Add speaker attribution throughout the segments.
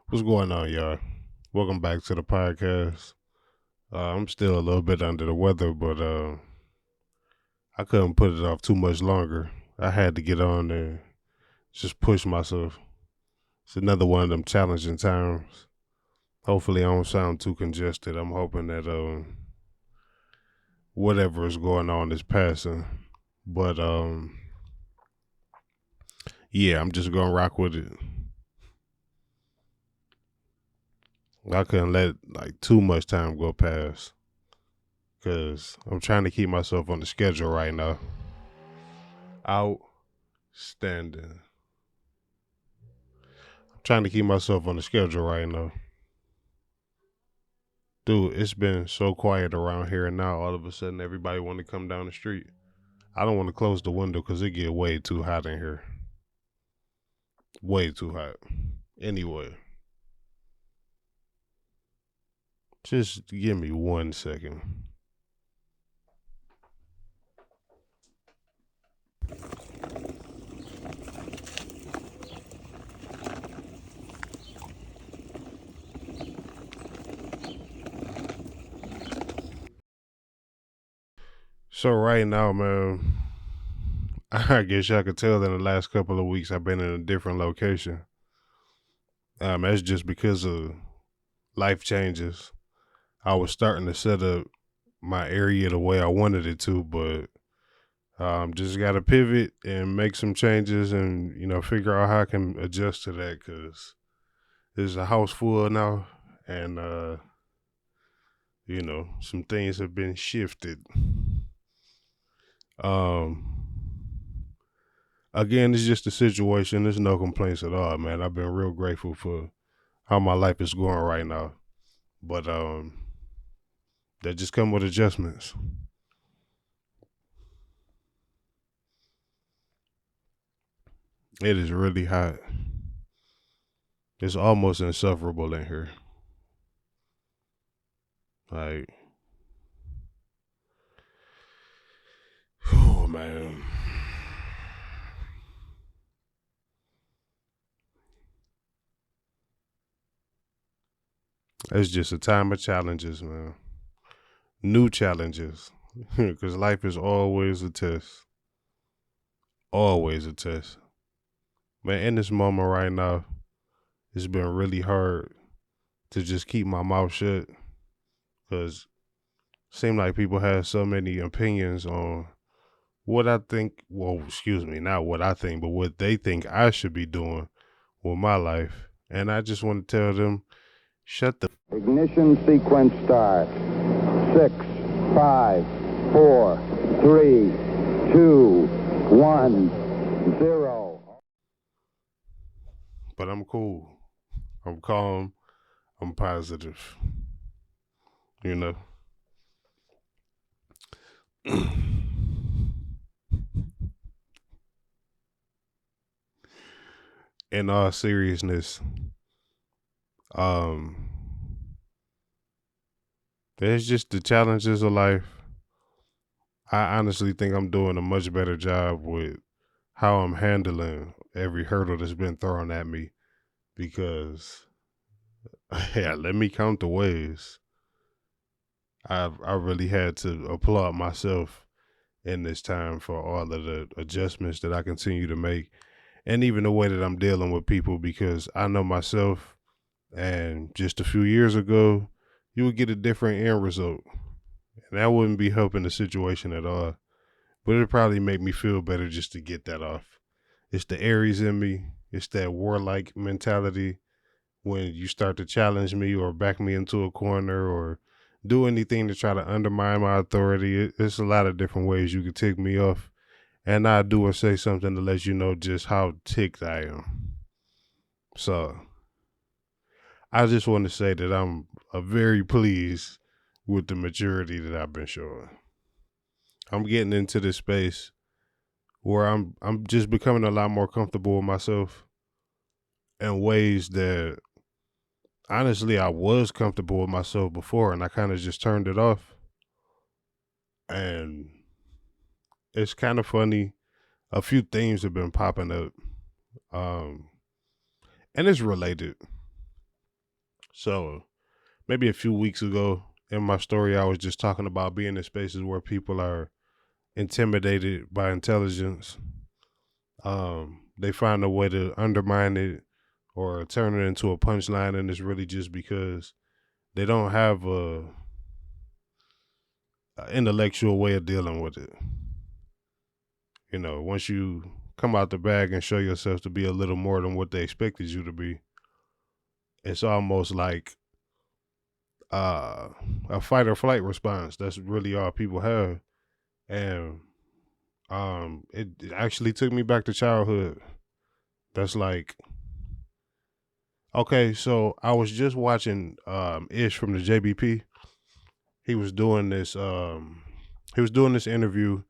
Speaker 1: What's going on, y'all? Welcome back to the podcast. I'm still a little bit under the weather, but I couldn't put it off too much longer. I had to get on there, just push myself. It's another one of them challenging times. Hopefully, I don't sound too congested. I'm hoping that whatever is going on is passing. But yeah, I'm just gonna rock with it. I couldn't let like too much time go past because I'm trying to keep myself on the schedule right now. Outstanding. Trying to keep myself on the schedule right now. Dude, it's been so quiet around here, and now all of a sudden everybody want to come down the street. I don't want to close the window because it get way too hot in here. Way too hot. Anyway, just give me 1 second. So right now, man, I guess y'all could tell that in the last couple of weeks I've been in a different location. That's just because of life changes. I was starting to set up my area the way I wanted it to, but just got to pivot and make some changes and, figure out how I can adjust to that because there's a house full now and, some things have been shifted. Um, Again, it's just a situation. There's no complaints at all, man. I've been real grateful for how my life is going right now. But that just come with adjustments. It is really hot. It's almost insufferable in here. Like, oh man. It's just a time of challenges, man. New challenges. Because life is always a test. Always a test. Man, in this moment right now, it's been really hard to just keep my mouth shut. Because it seems like people have so many opinions on what I think, well, excuse me, not what I think, but what they think I should be doing with my life. And I just want to tell them, shut the.
Speaker 2: Ignition sequence start. 6, 5, 4, 3, 2, 1, 0.
Speaker 1: But I'm cool. I'm calm. I'm positive. You know? In all seriousness, um, there's just the challenges of life. I honestly think I'm doing a much better job with how I'm handling every hurdle that's been thrown at me because, yeah, let me count the ways I really had to applaud myself in this time for all of the adjustments that I continue to make and even the way that I'm dealing with people because I know myself and just a few years ago you would get a different end result and that wouldn't be helping the situation at all, but it'd probably make me feel better just to get that off. It's the Aries in me. It's that warlike mentality when you start to challenge me or back me into a corner or do anything to try to undermine my authority. It's a lot of different ways you could tick me off. And I do or say something to let you know just how ticked I am. So I just want to say that I'm very pleased with the maturity that I've been showing. I'm getting into this space where I'm just becoming a lot more comfortable with myself in ways that honestly I was comfortable with myself before and I kind of just turned it off. And it's kind of funny. A few themes have been popping up. Um and it's related. So maybe a few weeks ago in my story, I was just talking about being in spaces where people are intimidated by intelligence. They find a way to undermine it or turn it into a punchline, and it's really just because they don't have a intellectual way of dealing with it. You know, once you come out the bag and show yourself to be a little more than what they expected you to be, it's almost like a fight or flight response. That's really all people have, and it actually took me back to childhood. That's like, okay, so I was just watching Ish from the JBP. He was doing this interview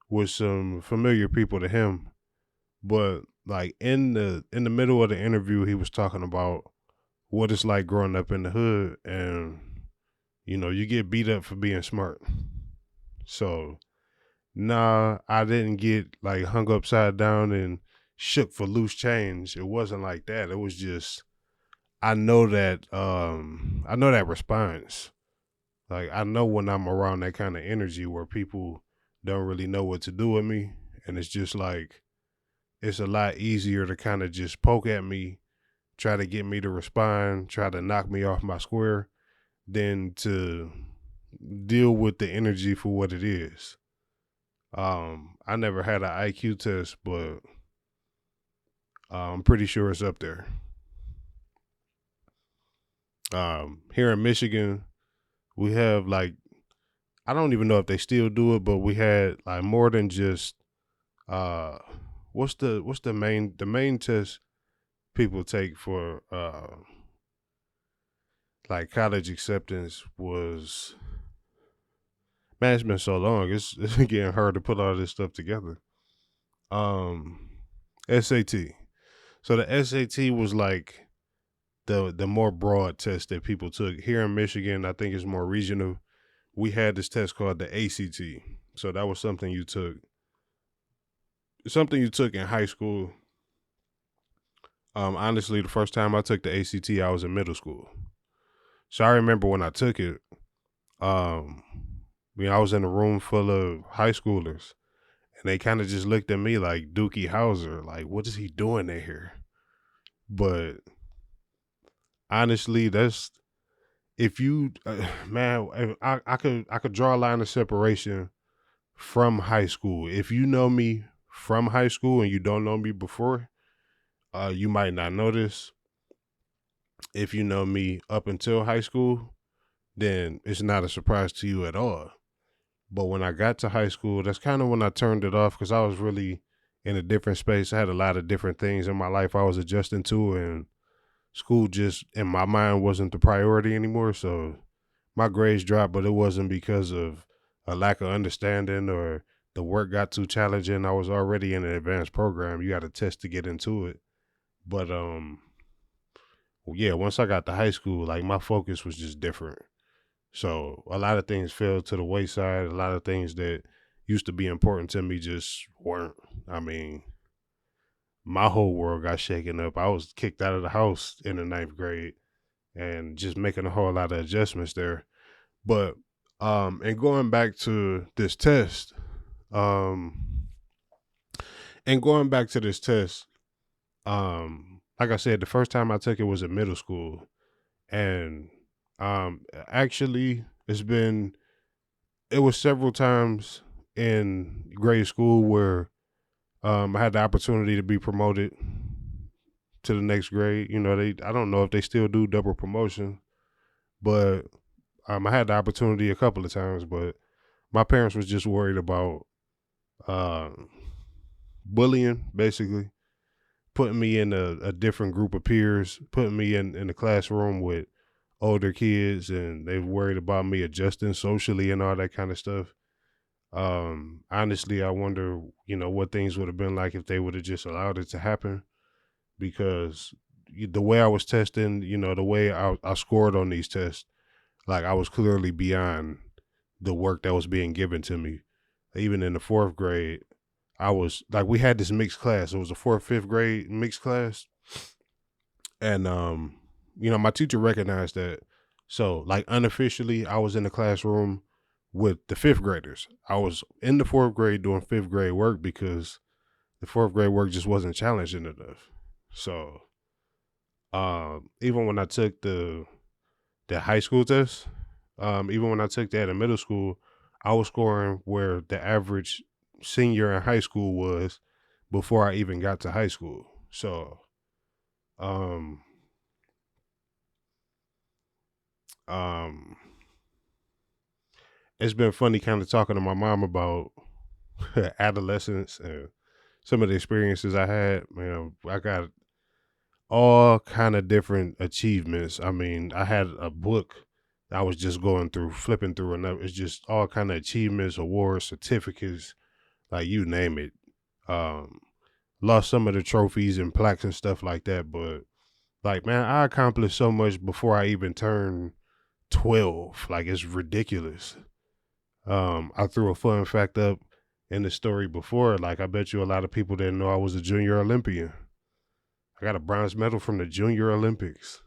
Speaker 1: with some familiar people to him, but like in the middle of the interview, he was talking about what it's like growing up in the hood, and you know, you get beat up for being smart. So nah, I didn't get like hung upside down and shook for loose change. It wasn't like that. It was just I know that response. Like I know when I'm around that kind of energy where people don't really know what to do with me, and it's just like it's a lot easier to kind of just poke at me, try to get me to respond, try to knock me off my square, than to deal with the energy for what it is. I never had an IQ test, but I'm pretty sure it's up there. Here in Michigan, we have like I don't even know if they still do it, but we had like more than just uh what's the main test people take for like college acceptance was, man, it's been so long. It's getting hard to put all this stuff together. Um SAT. So the SAT was like the more broad test that people took. Here in Michigan, I think it's more regional. We had this test called the ACT. So that was something you took in high school. Honestly, the first time I took the ACT, I was in middle school. So I remember when I took it, um, I was in a room full of high schoolers, and they kind of just looked at me like Dookie Howser, like, what is he doing in here? But honestly, that's if you, man, I could draw a line of separation from high school. If you know me from high school and you don't know me before, you might not notice. If you know me up until high school, then it's not a surprise to you at all. But when I got to high school, that's kind of when I turned it off because I was really in a different space. I had a lot of different things in my life I was adjusting to, and school just in my mind wasn't the priority anymore. So my grades dropped, but it wasn't because of a lack of understanding or the work got too challenging. I was already in an advanced program. You got to test to get into it. But yeah, once I got to high school, like my focus was just different. So a lot of things fell to the wayside. A lot of things that used to be important to me just weren't. I mean, my whole world got shaken up. I was kicked out of the house in the ninth grade and just making a whole lot of adjustments there. But and going back to this test, um like I said, the first time I took it was in middle school. And actually it was several times in grade school where I had the opportunity to be promoted to the next grade. You know, I don't know if they still do double promotion, but I had the opportunity a couple of times, but my parents was just worried about uh, bullying, basically, putting me in a different group of peers, putting me in the classroom with older kids, and they worried about me adjusting socially and all that kind of stuff. Honestly, I wonder, what things would have been like if they would have just allowed it to happen, because the way I was testing, the way I scored on these tests, like I was clearly beyond the work that was being given to me. Even in the fourth grade, I was like, we had this mixed class. It was a fourth, fifth grade mixed class. And my teacher recognized that. So, like, unofficially, I was in the classroom with the fifth graders. I was in the fourth grade doing fifth grade work because the fourth grade work just wasn't challenging enough. So, even when I took the high school test, even when I took that in middle school, I was scoring where the average senior in high school was before I even got to high school. So, um, um, it's been funny kind of talking to my mom about adolescence and some of the experiences I had. Man, I got all kind of different achievements. I mean, I had a book I was just going through, flipping through, and it's just all kind of achievements, awards, certificates, like you name it. Um, Lost some of the trophies and plaques and stuff like that, but like, man, I accomplished so much before I even turned 12. Like, it's ridiculous. I threw a fun fact up in the story before. Like, I bet you a lot of people didn't know I was a junior Olympian. I got a bronze medal from the Junior Olympics.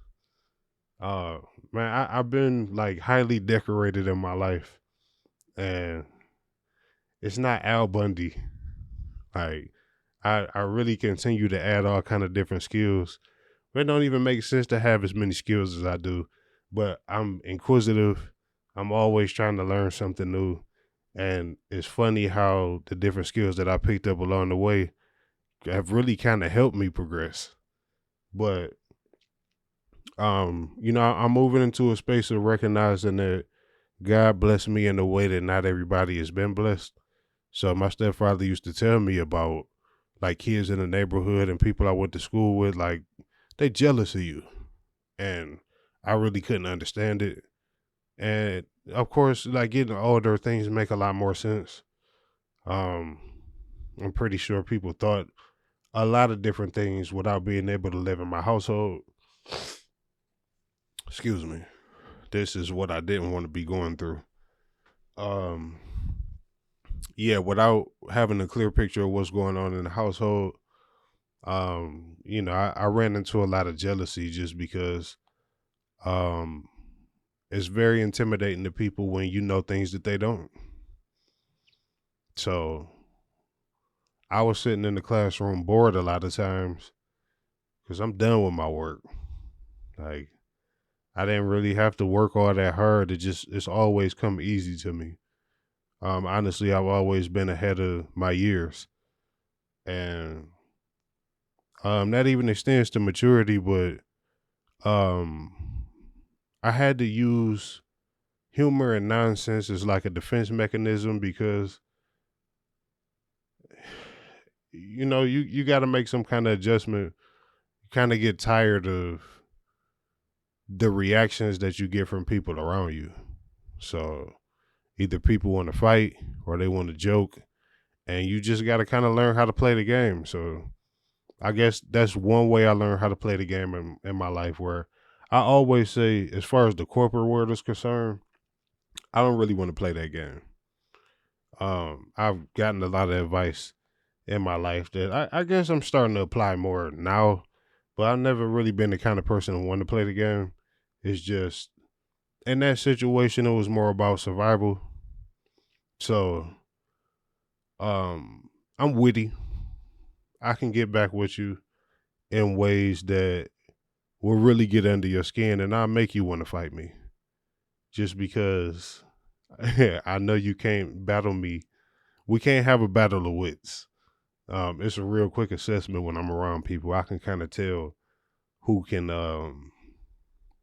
Speaker 1: Uh, man, I've been like highly decorated in my life, and it's not Al Bundy. Like, I really continue to add all kind of different skills. It don't even make sense to have as many skills as I do, but I'm inquisitive. I'm always trying to learn something new, and it's funny how the different skills that I picked up along the way have really kind of helped me progress. But I'm moving into a space of recognizing that God blessed me in a way that not everybody has been blessed. So my stepfather used to tell me about like kids in the neighborhood and people I went to school with, like they jealous of you, and I really couldn't understand it. And of course, like getting older, things make a lot more sense. Um, I'm pretty sure people thought a lot of different things without being able to live in my household. Excuse me. This is what I didn't want to be going through. Um, yeah, without having a clear picture of what's going on in the household, I ran into a lot of jealousy just because um it's very intimidating to people when you know things that they don't. So I was sitting in the classroom bored a lot of times because I'm done with my work. Like I didn't really have to work all that hard. It's always come easy to me. Honestly, I've always been ahead of my years, and that even extends to maturity. But um, I had to use humor and nonsense as like a defense mechanism because you got to make some kind of adjustment. You kind of get tired of the reactions that you get from people around you. So either people want to fight or they want to joke, and you just got to kind of learn how to play the game. So I guess that's one way I learned how to play the game in my life. Where I always say, as far as the corporate world is concerned, I don't really want to play that game. I've gotten a lot of advice in my life that I guess I'm starting to apply more now, but I've never really been the kind of person who wanted to play the game. It's just in that situation, it was more about survival. So, I'm witty. I can get back with you in ways that will really get under your skin, and I'll make you want to fight me just because I know you can't battle me. We can't have a battle of wits. It's a real quick assessment when I'm around people. I can kind of tell who can um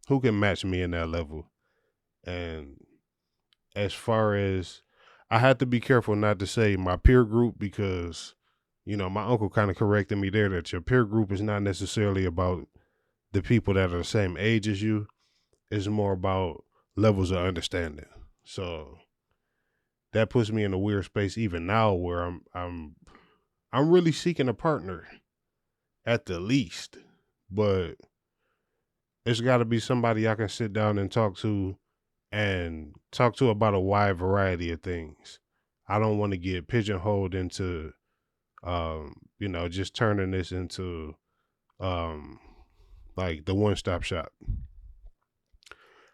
Speaker 1: who can match me in that level. And as far as I had to be careful not to say my peer group because my uncle kind of corrected me there that your peer group is not necessarily about the people that are the same age as you. It's more about levels of understanding. So that puts me in a weird space even now where I'm really seeking a partner at the least. But it's got to be somebody I can sit down and talk to about a wide variety of things. I don't want to get pigeonholed into just turning this into um like the one-stop shop.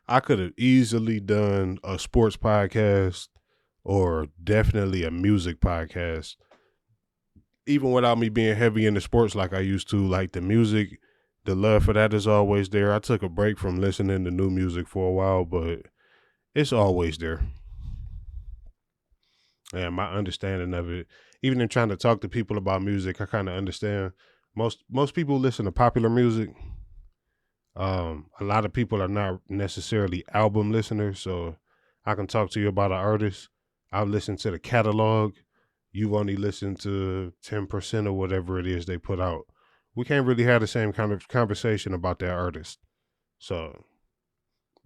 Speaker 1: I could have easily done a sports podcast or definitely a music podcast, even without me being heavy into sports like I used to. Like the music, the love for that is always there. I took a break from listening to new music for a while, but it's always there. And my understanding of it, even in trying to talk to people about music, I kind of understand. Most people listen to popular music. A lot of people are not necessarily album listeners, so I can talk to you about an artist. I've listened to the catalog. You've only listened to 10% or whatever it is they put out. We can't really have the same kind of conversation about that artist. So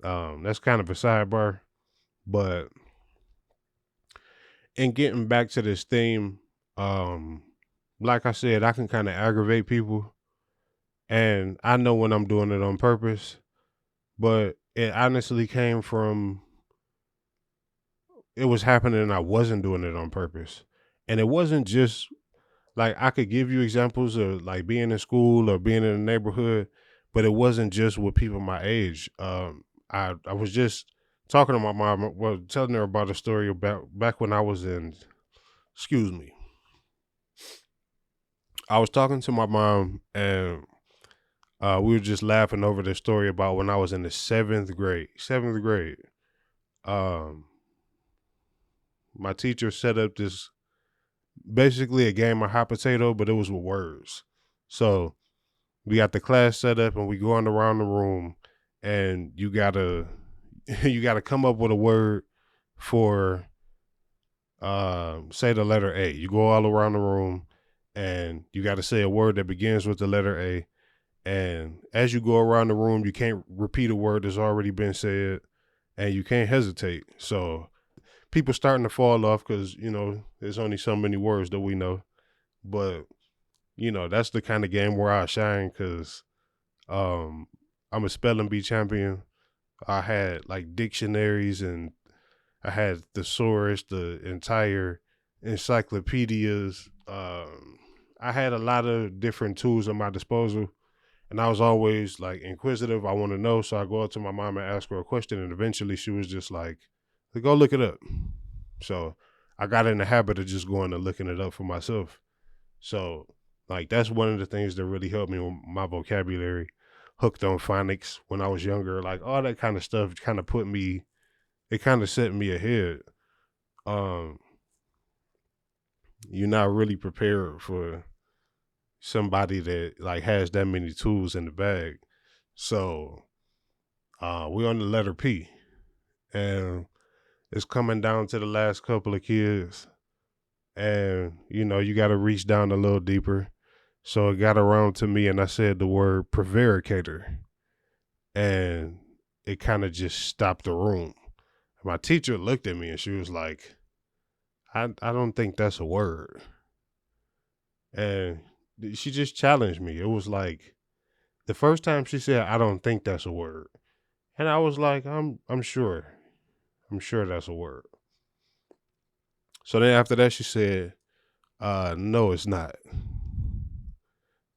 Speaker 1: that's kind of a sidebar. But in getting back to this theme, um, like I said, I can kind of aggravate people. And I know when I'm doing it on purpose, but it honestly came from it was happening and I wasn't doing it on purpose. And it wasn't just like I could give you examples of like being in school or being in the neighborhood, but it wasn't just with people my age. I was just talking to my mom, well, telling her about a story about back when I was in, excuse me. I was talking to my mom and we were just laughing over this story about when I was in the seventh grade. Seventh grade. Um, my teacher set up this basically a game of hot potato, but it was with words. So we got the class set up and we going around the room and you gotta you gotta come up with a word for say the letter A. You go all around the room and you gotta say a word that begins with the letter A. And as you go around the room, you can't repeat a word that's already been said and you can't hesitate. So people starting to fall off because, you know, there's only so many words that we know. But, you know, that's the kind of game where I shine because I'm a spelling bee champion. I had like dictionaries and I had thesaurus, the entire encyclopedias. I had a lot of different tools at my disposal. And I was always like inquisitive. I want to know. So I go up to my mom and ask her a question. And eventually she was just like, go look it up. So I got in the habit of just going and looking it up for myself. So like that's one of the things that really helped me with my vocabulary. Hooked on phonics when I was younger. Like all that kind of stuff kind of put me, it kind of set me ahead. Um, you're not really prepared for somebody that like has that many tools in the bag. So we're on the letter P, and it's coming down to the last couple of kids, and you know you got to reach down a little deeper. So it got around to me, and I said the word prevaricator, and it kind of just stopped the room. My teacher looked at me, and she was like, "I don't think that's a word," and she just challenged me. It was like the first time she said, "I don't think that's a word," and I was like, I'm sure. I'm sure that's a word." So then after that, she said, no, it's not."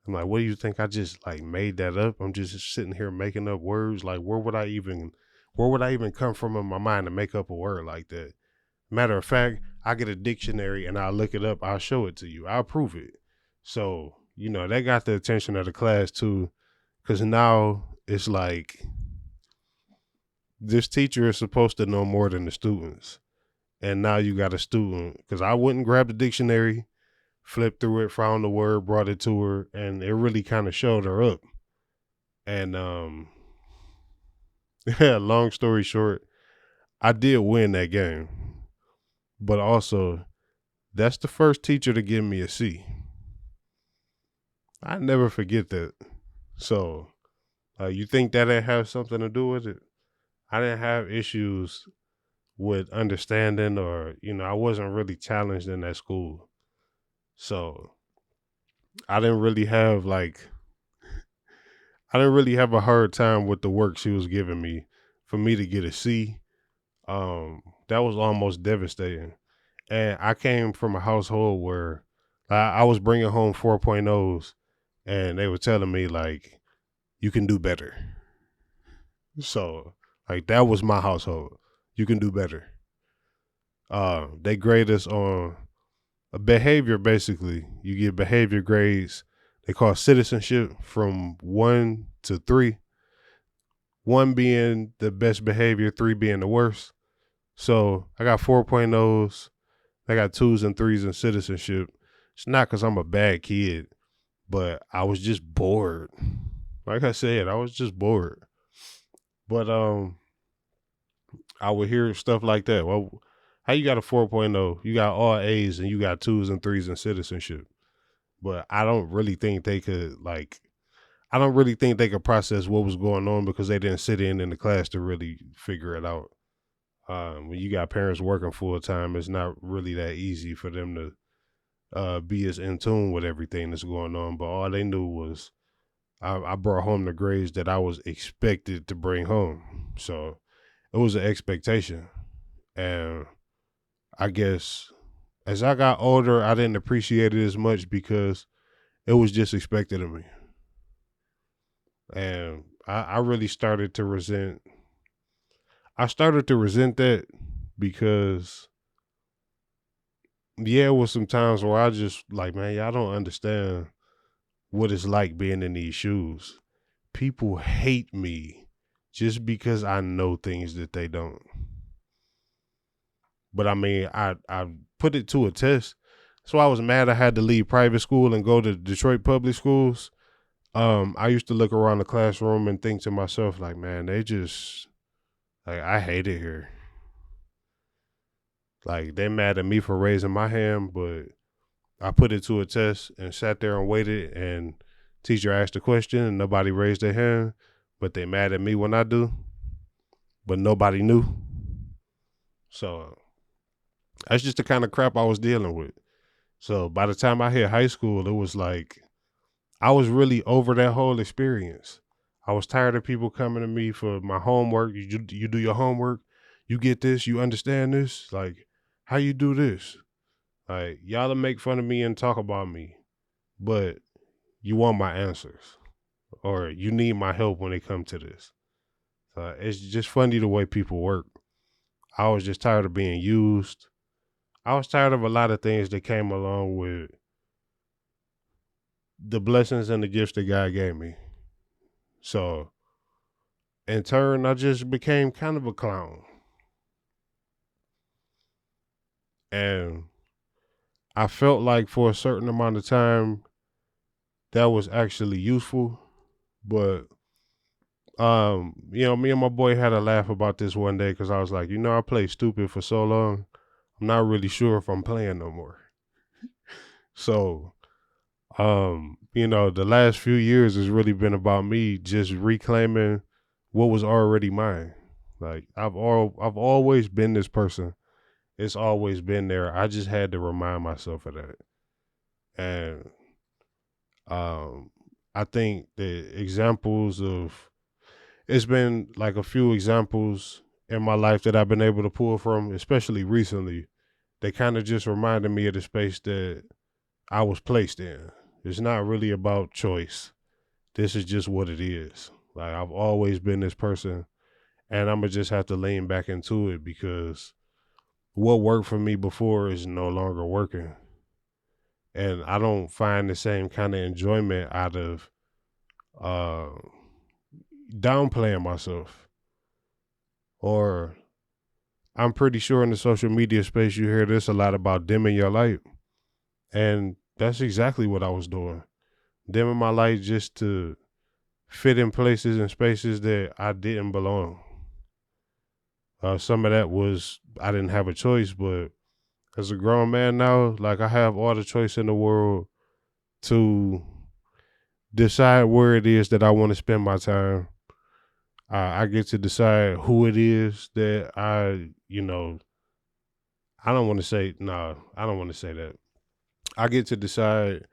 Speaker 1: I'm like, "What do you think? I just like made that up? I'm just sitting here making up words. Like, where would I even come from in my mind to make up a word like that? Matter of fact, I get a dictionary and I'll look it up. I'll show it to you. I'll prove it." So, you know, that got the attention of the class too. Cause now it's like this teacher is supposed to know more than the students. And now you got a student, because I wouldn't grab the dictionary, flipped through it, found the word, brought it to her, and it really kind of showed her up. And yeah, long story short, I did win that game. But also, that's the first teacher to give me a C. I never forget that. So, you think that didn't have something to do with it? I didn't have issues with understanding, or, you know, I wasn't really challenged in that school. So I didn't really have like I didn't really have a hard time with the work she was giving me. For me to get a C, that was almost devastating. And I came from a household where I was bringing home 4.0s, and they were telling me like, you can do better. So like that was my household. You can do better. They grade us on a behavior. Basically, you get behavior grades. They call citizenship from 1 to 3. 1 being the best behavior, 3 being the worst. So I got 4.0s. I got 2s and 3s in citizenship. It's not because I'm a bad kid, but I was just bored. Like I said, I was just bored. But I would hear stuff like that. Well, how you got a 4.0? You got all A's and you got 2s and 3s in citizenship. But I don't really think they could process what was going on because they didn't sit in the class to really figure it out. When you got parents working full time, it's not really that easy for them to be as in tune with everything that's going on. But all they knew was I brought home the grades that I was expected to bring home. So it was an expectation. And I guess as I got older, I didn't appreciate it as much because it was just expected of me. And I really started to resent that because it was some times where I just like, man, y'all don't understand what it's like being in these shoes. People hate me just because I know things that they don't. But I mean, I put it to a test. So I was mad I had to leave private school and go to Detroit public schools. I used to look around the classroom and think to myself, like, man, they just like I hate it here. Like they mad at me for raising my hand, but I put it to a test and sat there and waited, and teacher asked a question and nobody raised their hand, but they mad at me when I do, but nobody knew. So that's just the kind of crap I was dealing with. So by the time I hit high school, it was like I was really over that whole experience. I was tired of people coming to me for my homework. You do your homework. You get this. You understand this. Like, how you do this? Like, y'all make fun of me and talk about me, but you want my answers or you need my help when it comes to this. It's just funny the way people work. I was just tired of being used. I was tired of a lot of things that came along with the blessings and the gifts that God gave me. So, in turn, I just became kind of a clown. And I felt like for a certain amount of time, that was actually useful. But, me and my boy had a laugh about this one day because I was like, I played stupid for so long. I'm not really sure if I'm playing no more. So, the last few years has really been about me just reclaiming what was already mine. Like I've always been this person. It's always been there. I just had to remind myself of that. And I think the examples of it's been like a few examples in my life that I've been able to pull from, especially recently. They kind of just reminded me of the space that I was placed in. It's not really about choice. This is just what it is. Like I've always been this person, and I'm gonna just have to lean back into it because what worked for me before is no longer working. And I don't find the same kind of enjoyment out of uh, downplaying myself. Or I'm pretty sure in the social media space you hear this a lot about dimming your light. And that's exactly what I was doing. Dimming my light just to fit in places and spaces that I didn't belong. Some of that was I didn't have a choice, but as a grown man now, like I have all the choice in the world to decide where it is that I want to spend my time. I get to decide who it is that I don't want to say, I don't want to say that. I get to decide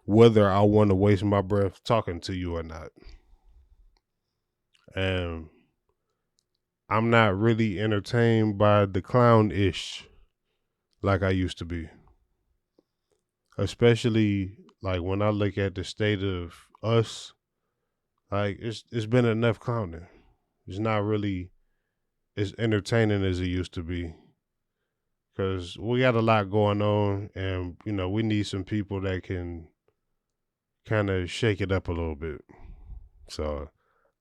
Speaker 1: whether I want to waste my breath talking to you or not. And I'm not really entertained by the clown-ish like I used to be. Especially like when I look at the state of us, Like it's been enough clowning. It's not really as entertaining as it used to be because we got a lot going on, and we need some people that can kind of shake it up a little bit. So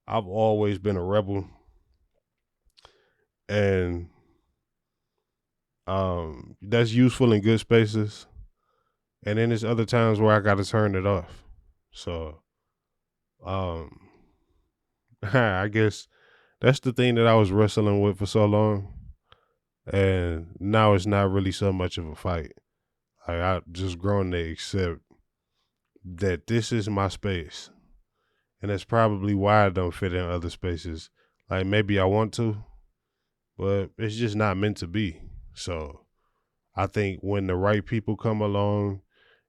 Speaker 1: I've always been a rebel, and that's useful in good spaces. And then there's other times where I got to turn it off. So um, I guess that's the thing that I was wrestling with for so long, and now it's not really so much of a fight. Like I just grown to accept that this is my space, and that's probably why I don't fit in other spaces. Like maybe I want to, but it's just not meant to be. So I think when the right people come along,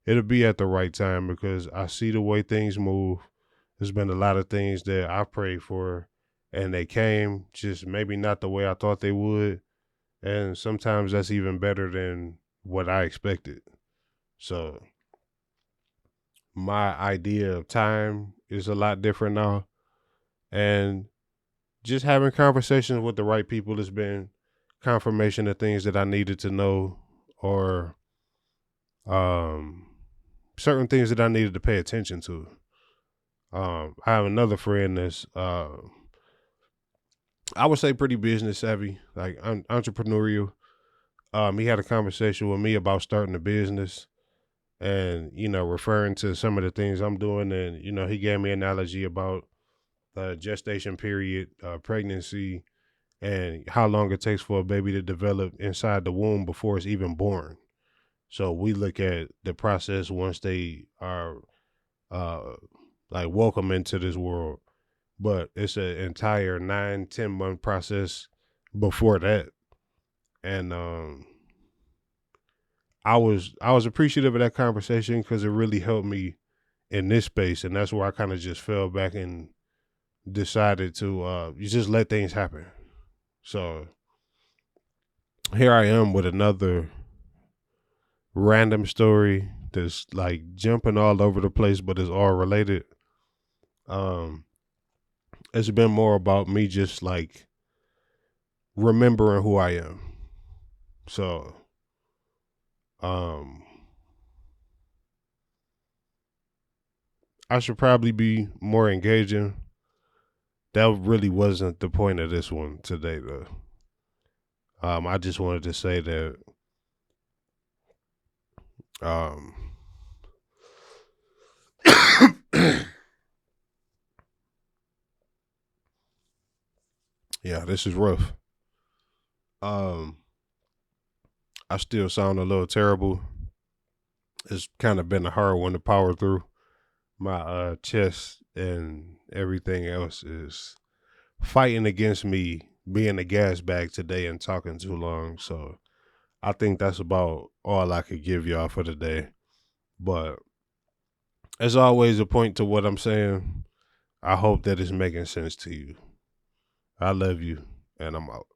Speaker 1: it'll be at the right time because I see the way things move. There's been a lot of things that I prayed for, and they came just maybe not the way I thought they would. And sometimes that's even better than what I expected. So my idea of time is a lot different now. And just having conversations with the right people has been confirmation of things that I needed to know, or um certain things that I needed to pay attention to. I have another friend that's I would say pretty business savvy, like entrepreneurial. He had a conversation with me about starting a business, and referring to some of the things I'm doing, and he gave me an analogy about the gestation period, pregnancy, and how long it takes for a baby to develop inside the womb before it's even born. So we look at the process once they are uh, like welcome into this world, but it's an entire 9-10 month process before that. And I was appreciative of that conversation because it really helped me in this space, and that's where I kind of just fell back and decided to you just let things happen. So here I am with another random story that's like jumping all over the place, but it's all related. Um, it's been more about me just like remembering who I am. So, um, I should probably be more engaging. That really wasn't the point of this one today, though. I just wanted to say that, um, yeah, this is rough. Um, I still sound a little terrible. It's kind of been a hard one to power through. My chest and everything else is fighting against me being a gas bag today and talking too long. So I think that's about all I could give y'all for today. But as always, a point to what I'm saying. I hope that it's making sense to you. I love you, and I'm out.